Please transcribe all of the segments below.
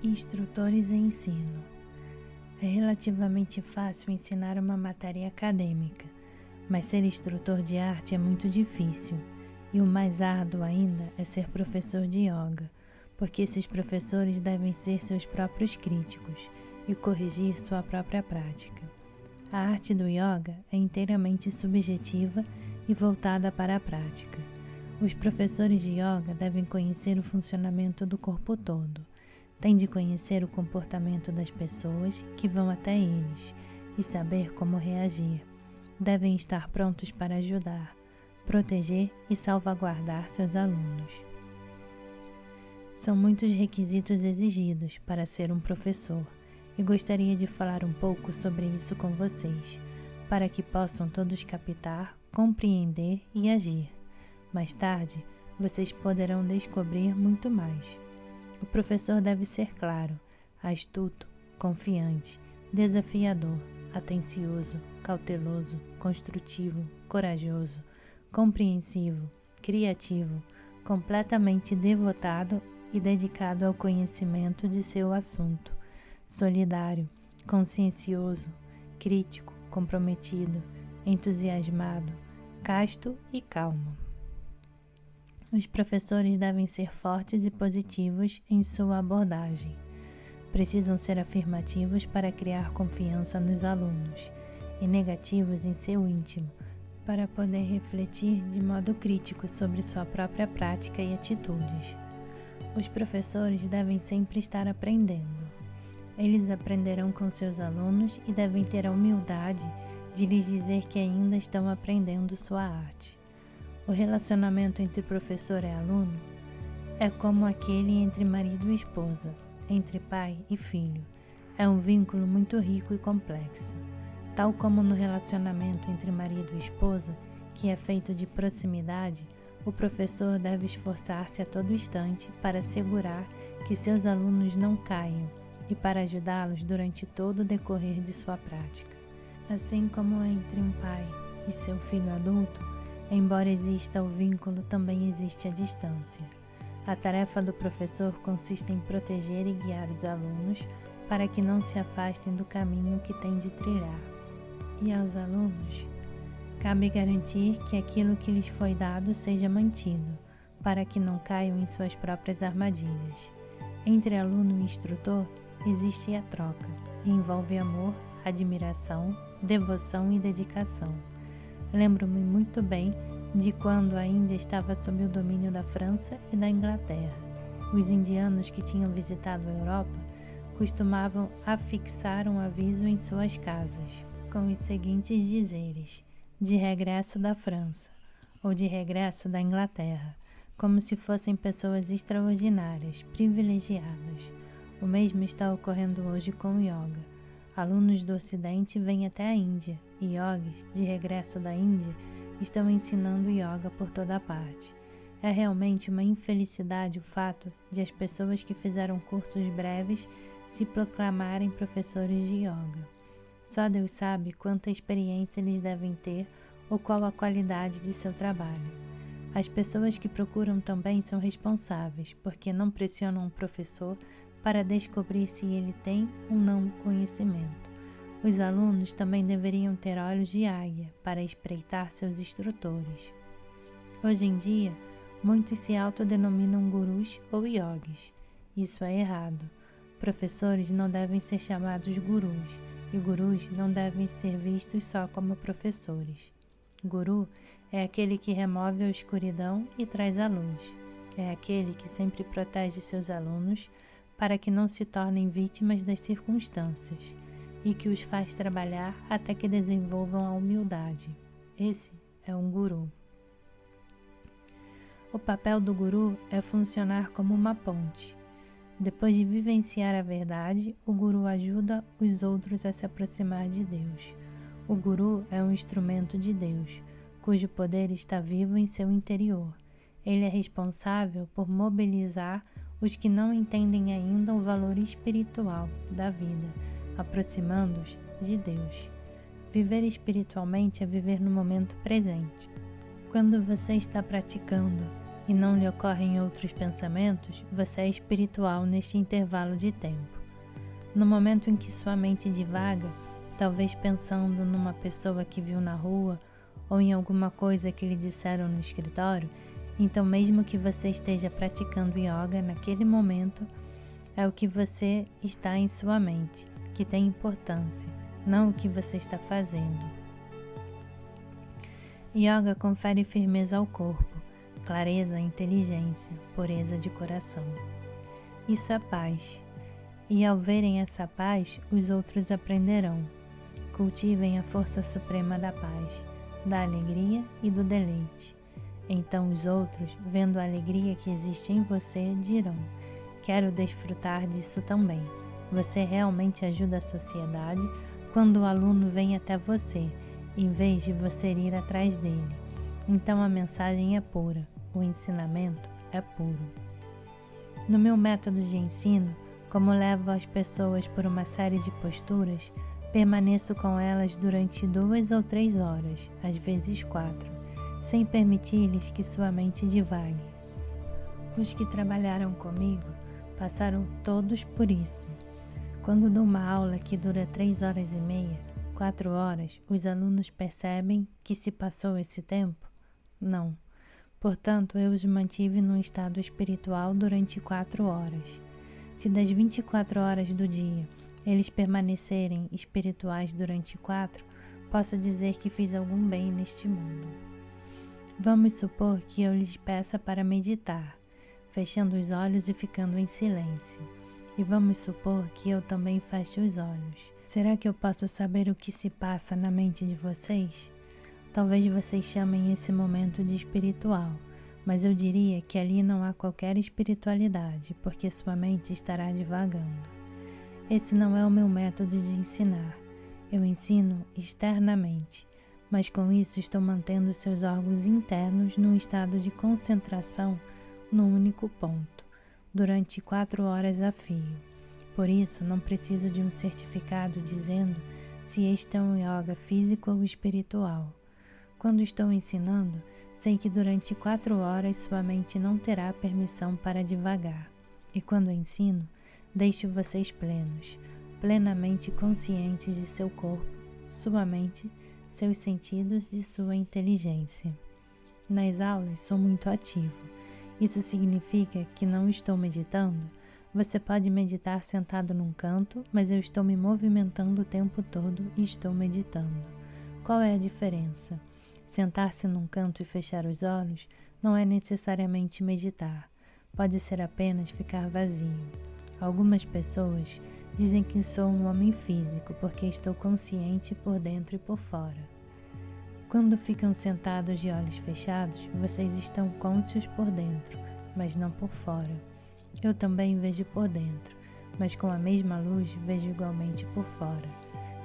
Instrutores em ensino. É relativamente fácil ensinar uma matéria acadêmica, mas ser instrutor de arte é muito difícil, e o mais árduo ainda é ser professor de yoga, porque esses professores devem ser seus próprios críticos e corrigir sua própria prática. A arte do yoga é inteiramente subjetiva e voltada para a prática. Os professores de yoga devem conhecer o funcionamento do corpo todo. Têm de conhecer o comportamento das pessoas que vão até eles e saber como reagir. Devem estar prontos para ajudar, proteger e salvaguardar seus alunos. São muitos requisitos exigidos para ser um professor e gostaria de falar um pouco sobre isso com vocês, para que possam todos captar, compreender e agir. Mais tarde, vocês poderão descobrir muito mais. O professor deve ser claro, astuto, confiante, desafiador, atencioso, cauteloso, construtivo, corajoso, compreensivo, criativo, completamente devotado e dedicado ao conhecimento de seu assunto, solidário, consciencioso, crítico, comprometido, entusiasmado, casto e calmo. Os professores devem ser fortes e positivos em sua abordagem. Precisam ser afirmativos para criar confiança nos alunos e negativos em seu íntimo, para poder refletir de modo crítico sobre sua própria prática e atitudes. Os professores devem sempre estar aprendendo. Eles aprenderão com seus alunos e devem ter a humildade de lhes dizer que ainda estão aprendendo sua arte. O relacionamento entre professor e aluno é como aquele entre marido e esposa, entre pai e filho. É um vínculo muito rico e complexo. Tal como no relacionamento entre marido e esposa, que é feito de proximidade, o professor deve esforçar-se a todo instante para assegurar que seus alunos não caiam e para ajudá-los durante todo o decorrer de sua prática. Assim como entre um pai e seu filho adulto, embora exista o vínculo, também existe a distância. A tarefa do professor consiste em proteger e guiar os alunos para que não se afastem do caminho que têm de trilhar. E aos alunos, cabe garantir que aquilo que lhes foi dado seja mantido, para que não caiam em suas próprias armadilhas. Entre aluno e instrutor, existe a troca, e envolve amor, admiração, devoção e dedicação. Lembro-me muito bem de quando a Índia estava sob o domínio da França e da Inglaterra. Os indianos que tinham visitado a Europa costumavam afixar um aviso em suas casas, com os seguintes dizeres: de regresso da França, ou de regresso da Inglaterra, como se fossem pessoas extraordinárias, privilegiadas. O mesmo está ocorrendo hoje com o yoga. Alunos do Ocidente vêm até a Índia e yogis, de regresso da Índia, estão ensinando yoga por toda parte. É realmente uma infelicidade o fato de as pessoas que fizeram cursos breves se proclamarem professores de yoga. Só Deus sabe quanta experiência eles devem ter ou qual a qualidade de seu trabalho. As pessoas que procuram também são responsáveis, porque não pressionam o professor para descobrir se ele tem ou não conhecimento. Os alunos também deveriam ter olhos de águia para espreitar seus instrutores. Hoje em dia, muitos se autodenominam gurus ou yogis. Isso é errado. Professores não devem ser chamados gurus, e gurus não devem ser vistos só como professores. Guru é aquele que remove a escuridão e traz a luz. É aquele que sempre protege seus alunos para que não se tornem vítimas das circunstâncias e que os faz trabalhar até que desenvolvam a humildade. Esse é um guru. O papel do guru é funcionar como uma ponte. Depois de vivenciar a verdade, o guru ajuda os outros a se aproximar de Deus. O guru é um instrumento de Deus, cujo poder está vivo em seu interior. Ele é responsável por mobilizar os que não entendem ainda o valor espiritual da vida, aproximando-os de Deus. Viver espiritualmente é viver no momento presente. Quando você está praticando, e não lhe ocorrem outros pensamentos, você é espiritual neste intervalo de tempo. No momento em que sua mente divaga, talvez pensando numa pessoa que viu na rua ou em alguma coisa que lhe disseram no escritório, então mesmo que você esteja praticando yoga naquele momento, é o que você está em sua mente que tem importância, não o que você está fazendo. Yoga confere firmeza ao corpo, clareza, inteligência, pureza de coração. Isso é paz. E ao verem essa paz, os outros aprenderão. Cultivem a força suprema da paz, da alegria e do deleite. Então os outros, vendo a alegria que existe em você, dirão: quero desfrutar disso também. Você realmente ajuda a sociedade quando o aluno vem até você, em vez de você ir atrás dele. Então a mensagem é pura, o ensinamento é puro. No meu método de ensino, como levo as pessoas por uma série de posturas, permaneço com elas durante 2 ou 3 horas, às vezes 4, sem permitir-lhes que sua mente divague. Os que trabalharam comigo passaram todos por isso. Quando dou uma aula que dura 3 horas e meia, 4 horas, os alunos percebem que se passou esse tempo? Não. Portanto, eu os mantive num estado espiritual durante 4 horas. Se das 24 horas do dia eles permanecerem espirituais durante 4, posso dizer que fiz algum bem neste mundo. Vamos supor que eu lhes peça para meditar, fechando os olhos e ficando em silêncio. E vamos supor que eu também feche os olhos. Será que eu posso saber o que se passa na mente de vocês? Talvez vocês chamem esse momento de espiritual, mas eu diria que ali não há qualquer espiritualidade, porque sua mente estará divagando. Esse não é o meu método de ensinar. Eu ensino externamente, mas com isso estou mantendo seus órgãos internos num estado de concentração num único ponto, durante 4 horas a fio. Por isso, não preciso de um certificado dizendo se este é um yoga físico ou espiritual. Quando estou ensinando, sei que durante 4 horas sua mente não terá permissão para divagar. E quando ensino, deixo vocês plenos, plenamente conscientes de seu corpo, sua mente, seus sentidos e sua inteligência. Nas aulas, sou muito ativo. Isso significa que não estou meditando? Você pode meditar sentado num canto, mas eu estou me movimentando o tempo todo e estou meditando. Qual é a diferença? Sentar-se num canto e fechar os olhos não é necessariamente meditar. Pode ser apenas ficar vazio. Algumas pessoas dizem que sou um homem físico porque estou consciente por dentro e por fora. Quando ficam sentados de olhos fechados, vocês estão cônscios por dentro, mas não por fora. Eu também vejo por dentro, mas com a mesma luz vejo igualmente por fora.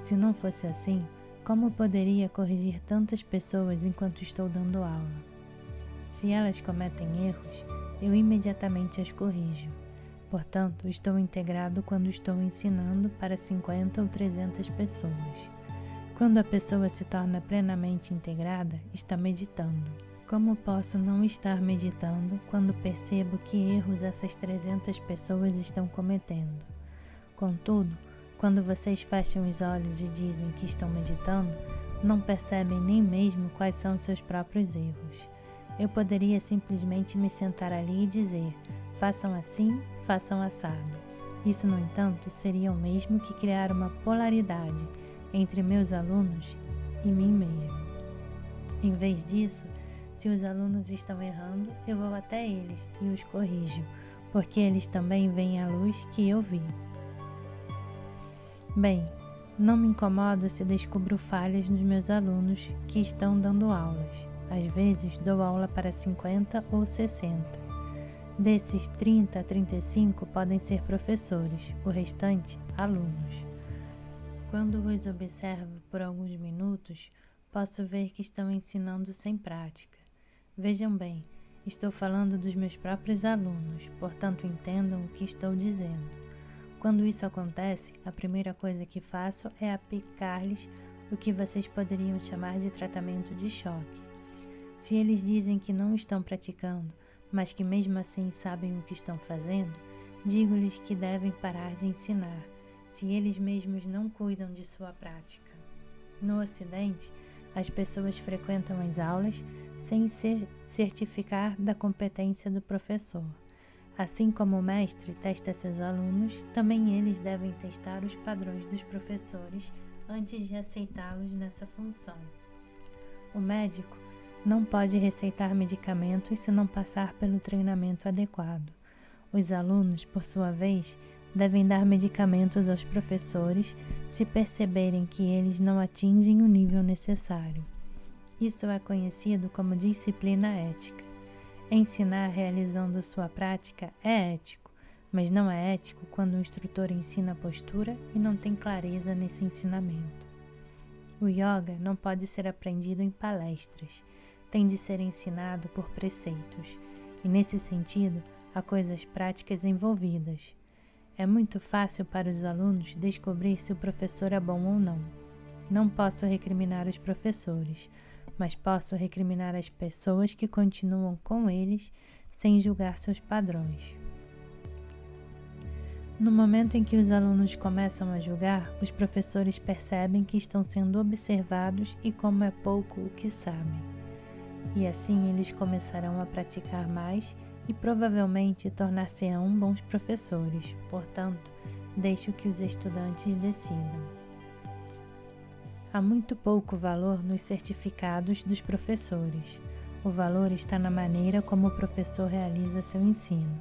Se não fosse assim, como poderia corrigir tantas pessoas enquanto estou dando aula? Se elas cometem erros, eu imediatamente as corrijo. Portanto, estou integrado quando estou ensinando para 50 ou 300 pessoas. Quando a pessoa se torna plenamente integrada, está meditando. Como posso não estar meditando quando percebo que erros essas 300 pessoas estão cometendo? Contudo, quando vocês fecham os olhos e dizem que estão meditando, não percebem nem mesmo quais são os seus próprios erros. Eu poderia simplesmente me sentar ali e dizer: façam assim, façam assado. Isso, no entanto, seria o mesmo que criar uma polaridade entre meus alunos e mim mesmo. Em vez disso, se os alunos estão errando, eu vou até eles e os corrijo, porque eles também veem a luz que eu vi. Bem, não me incomodo se descubro falhas nos meus alunos que estão dando aulas. Às vezes, dou aula para 50 ou 60. Desses 30 a 35 podem ser professores, o restante, alunos. Quando os observo por alguns minutos, posso ver que estão ensinando sem prática. Vejam bem, estou falando dos meus próprios alunos, portanto entendam o que estou dizendo. Quando isso acontece, a primeira coisa que faço é aplicar-lhes o que vocês poderiam chamar de tratamento de choque. Se eles dizem que não estão praticando, mas que mesmo assim sabem o que estão fazendo, digo-lhes que devem parar de ensinar, se eles mesmos não cuidam de sua prática. No Ocidente, as pessoas frequentam as aulas sem se certificar da competência do professor. Assim como o mestre testa seus alunos, também eles devem testar os padrões dos professores antes de aceitá-los nessa função. O médico não pode receitar medicamentos se não passar pelo treinamento adequado. Os alunos, por sua vez, devem dar medicamentos aos professores se perceberem que eles não atingem o nível necessário. Isso é conhecido como disciplina ética. Ensinar realizando sua prática é ético, mas não é ético quando o instrutor ensina a postura e não tem clareza nesse ensinamento. O yoga não pode ser aprendido em palestras, tem de ser ensinado por preceitos, e nesse sentido, há coisas práticas envolvidas. É muito fácil para os alunos descobrir se o professor é bom ou não. Não posso recriminar os professores, mas posso recriminar as pessoas que continuam com eles sem julgar seus padrões. No momento em que os alunos começam a julgar, os professores percebem que estão sendo observados e como é pouco o que sabem. E assim eles começarão a praticar mais e provavelmente tornar-se-ão bons professores. Portanto, deixe que os estudantes decidam. Há muito pouco valor nos certificados dos professores. O valor está na maneira como o professor realiza seu ensino.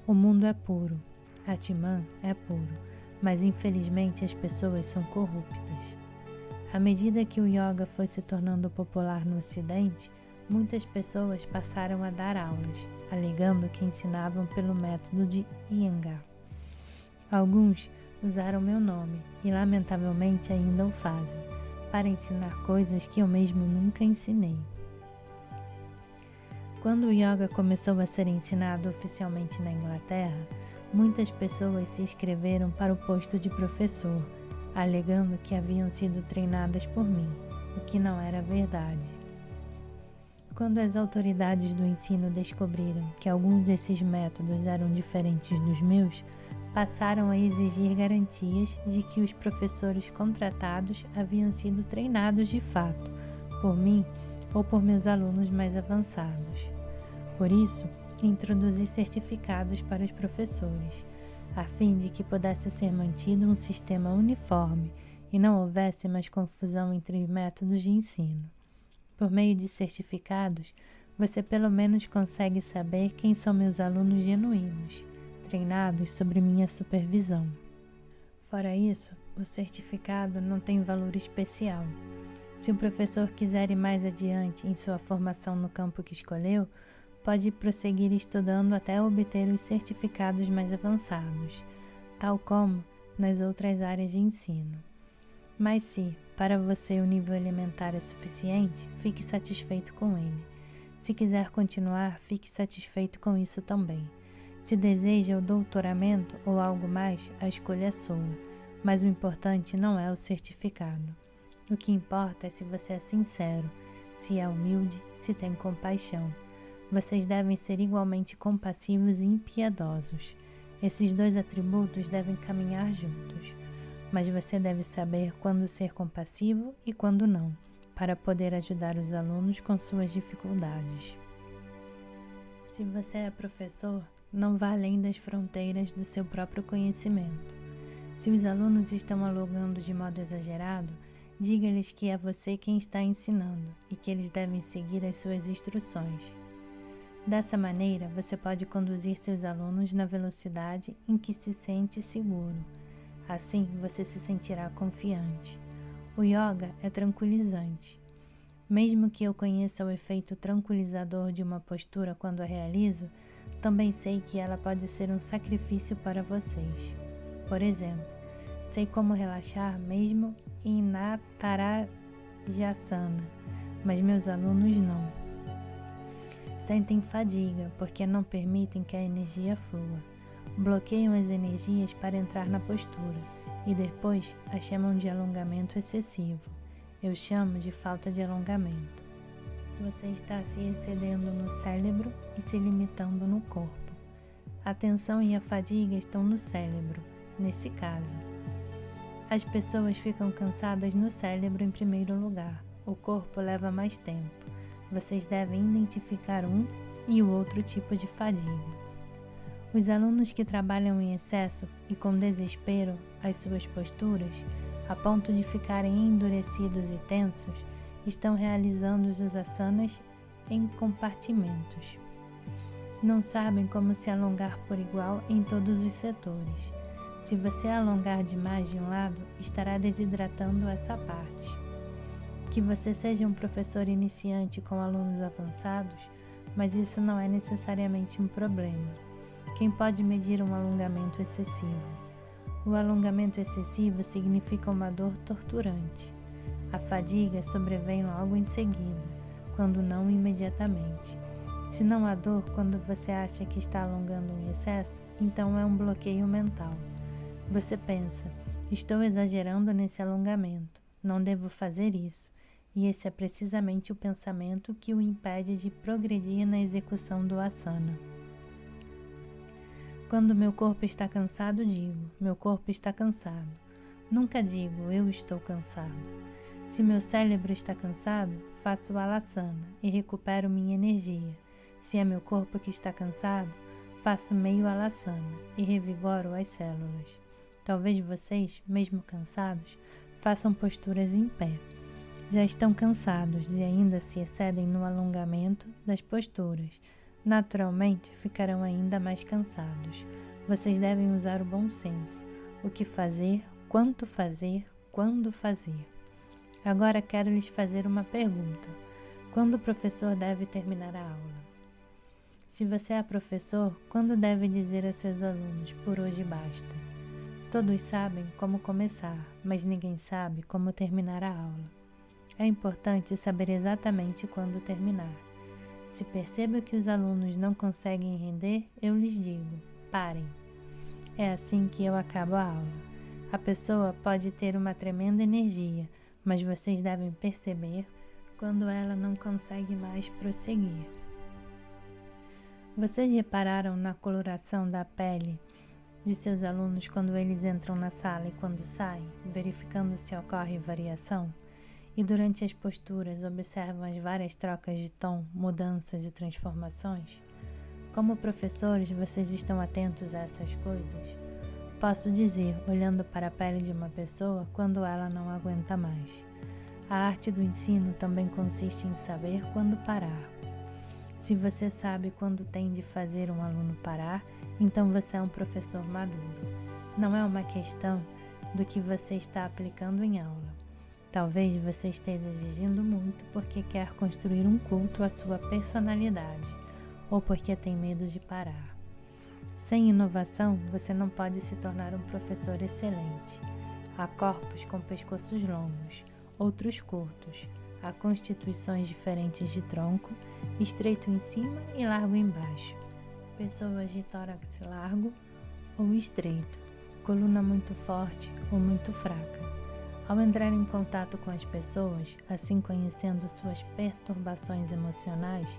O mundo é puro, Atman é puro, mas infelizmente as pessoas são corruptas. À medida que o yoga foi se tornando popular no Ocidente, muitas pessoas passaram a dar aulas, alegando que ensinavam pelo método de Iyengar. Alguns usaram meu nome e lamentavelmente ainda o fazem, para ensinar coisas que eu mesmo nunca ensinei. Quando o yoga começou a ser ensinado oficialmente na Inglaterra, muitas pessoas se inscreveram para o posto de professor, alegando que haviam sido treinadas por mim, o que não era verdade. Quando as autoridades do ensino descobriram que alguns desses métodos eram diferentes dos meus, passaram a exigir garantias de que os professores contratados haviam sido treinados de fato, por mim ou por meus alunos mais avançados. Por isso, introduzi certificados para os professores, a fim de que pudesse ser mantido um sistema uniforme e não houvesse mais confusão entre os métodos de ensino. Por meio de certificados, você pelo menos consegue saber quem são meus alunos genuínos, treinados sob minha supervisão. Fora isso, o certificado não tem valor especial. Se o professor quiser ir mais adiante em sua formação no campo que escolheu, pode prosseguir estudando até obter os certificados mais avançados, tal como nas outras áreas de ensino. Mas se, para você, o nível elementar é suficiente, fique satisfeito com ele. Se quiser continuar, fique satisfeito com isso também. Se deseja o doutoramento ou algo mais, a escolha é sua, mas o importante não é o certificado. O que importa é se você é sincero, se é humilde, se tem compaixão. Vocês devem ser igualmente compassivos e impiedosos. Esses dois atributos devem caminhar juntos, mas você deve saber quando ser compassivo e quando não, para poder ajudar os alunos com suas dificuldades. Se você é professor, não vá além das fronteiras do seu próprio conhecimento. Se os alunos estão alongando de modo exagerado, diga-lhes que é você quem está ensinando e que eles devem seguir as suas instruções. Dessa maneira, você pode conduzir seus alunos na velocidade em que se sente seguro. Assim, você se sentirá confiante. O yoga é tranquilizante. Mesmo que eu conheça o efeito tranquilizador de uma postura quando a realizo, também sei que ela pode ser um sacrifício para vocês. Por exemplo, sei como relaxar mesmo em Natarajasana, mas meus alunos não. Sentem fadiga porque não permitem que a energia flua. Bloqueiam as energias para entrar na postura e depois a chamam de alongamento excessivo. Eu chamo de falta de alongamento. Você está se excedendo no cérebro e se limitando no corpo. A tensão e a fadiga estão no cérebro, nesse caso. As pessoas ficam cansadas no cérebro em primeiro lugar. O corpo leva mais tempo. Vocês devem identificar um e o outro tipo de fadiga. Os alunos que trabalham em excesso e com desespero as suas posturas, a ponto de ficarem endurecidos e tensos, estão realizando os asanas em compartimentos. Não sabem como se alongar por igual em todos os setores. Se você alongar demais de um lado, estará desidratando essa parte. Que você seja um professor iniciante com alunos avançados, mas isso não é necessariamente um problema. Quem pode medir um alongamento excessivo? O alongamento excessivo significa uma dor torturante. A fadiga sobrevém logo em seguida, quando não imediatamente. Se não há dor quando você acha que está alongando em excesso, então é um bloqueio mental. Você pensa, estou exagerando nesse alongamento, não devo fazer isso, e esse é precisamente o pensamento que o impede de progredir na execução do asana. Quando meu corpo está cansado, digo, meu corpo está cansado. Nunca digo, eu estou cansado. Se meu cérebro está cansado, faço o alasana e recupero minha energia. Se é meu corpo que está cansado, faço meio alasana e revigoro as células. Talvez vocês, mesmo cansados, façam posturas em pé. Já estão cansados e ainda se excedem no alongamento das posturas. Naturalmente, ficarão ainda mais cansados. Vocês devem usar o bom senso. O que fazer, quanto fazer, quando fazer. Agora quero lhes fazer uma pergunta. Quando o professor deve terminar a aula? Se você é professor, quando deve dizer a seus alunos, por hoje basta? Todos sabem como começar, mas ninguém sabe como terminar a aula. É importante saber exatamente quando terminar. Se percebo que os alunos não conseguem render, eu lhes digo, parem. É assim que eu acabo a aula. A pessoa pode ter uma tremenda energia, mas vocês devem perceber quando ela não consegue mais prosseguir. Vocês repararam na coloração da pele de seus alunos quando eles entram na sala e quando saem, verificando se ocorre variação? E durante as posturas observam as várias trocas de tom, mudanças e transformações? Como professores, vocês estão atentos a essas coisas? Posso dizer, olhando para a pele de uma pessoa, quando ela não aguenta mais. A arte do ensino também consiste em saber quando parar. Se você sabe quando tem de fazer um aluno parar, então você é um professor maduro. Não é uma questão do que você está aplicando em aula. Talvez você esteja exigindo muito porque quer construir um culto à sua personalidade, ou porque tem medo de parar. Sem inovação, você não pode se tornar um professor excelente. Há corpos com pescoços longos, outros curtos. Há constituições diferentes de tronco, estreito em cima e largo embaixo. Pessoas de tórax largo ou estreito, coluna muito forte ou muito fraca. Ao entrar em contato com as pessoas, assim conhecendo suas perturbações emocionais,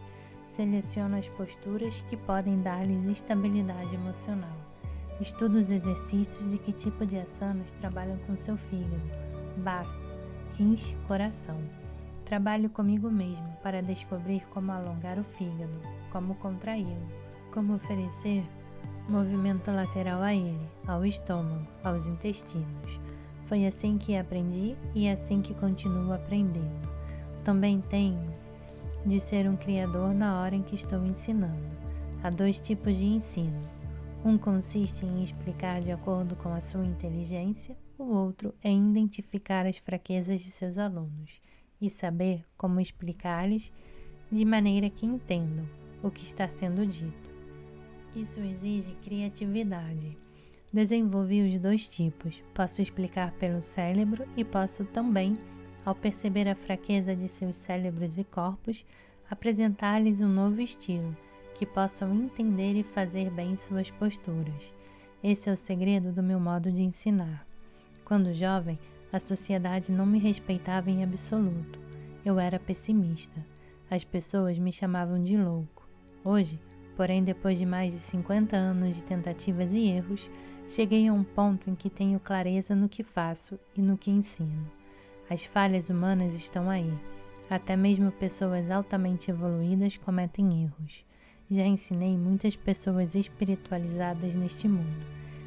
seleciona as posturas que podem dar-lhes estabilidade emocional. Estuda os exercícios e que tipo de asanas trabalham com seu fígado, baço, rins, coração. Trabalho comigo mesmo para descobrir como alongar o fígado, como contraí-lo, como oferecer movimento lateral a ele, ao estômago, aos intestinos. Foi assim que aprendi e é assim que continuo aprendendo. Também tenho de ser um criador na hora em que estou ensinando. Há dois tipos de ensino. Um consiste em explicar de acordo com a sua inteligência, o outro é identificar as fraquezas de seus alunos e saber como explicar-lhes de maneira que entendam o que está sendo dito. Isso exige criatividade. Desenvolvi os dois tipos. Posso explicar pelo cérebro e posso também, ao perceber a fraqueza de seus cérebros e corpos, apresentar-lhes um novo estilo, que possam entender e fazer bem suas posturas. Esse é o segredo do meu modo de ensinar. Quando jovem, a sociedade não me respeitava em absoluto. Eu era pessimista. As pessoas me chamavam de louco. Hoje, porém, depois de mais de 50 anos de tentativas e erros, cheguei a um ponto em que tenho clareza no que faço e no que ensino. As falhas humanas estão aí. Até mesmo pessoas altamente evoluídas cometem erros. Já ensinei muitas pessoas espiritualizadas neste mundo.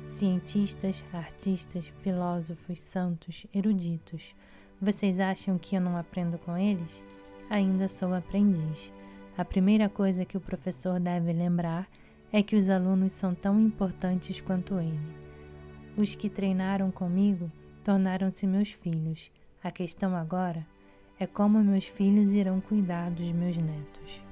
Cientistas, artistas, filósofos, santos, eruditos. Vocês acham que eu não aprendo com eles? Ainda sou aprendiz. A primeira coisa que o professor deve lembrar é que os alunos são tão importantes quanto ele. Os que treinaram comigo tornaram-se meus filhos. A questão agora é como meus filhos irão cuidar dos meus netos.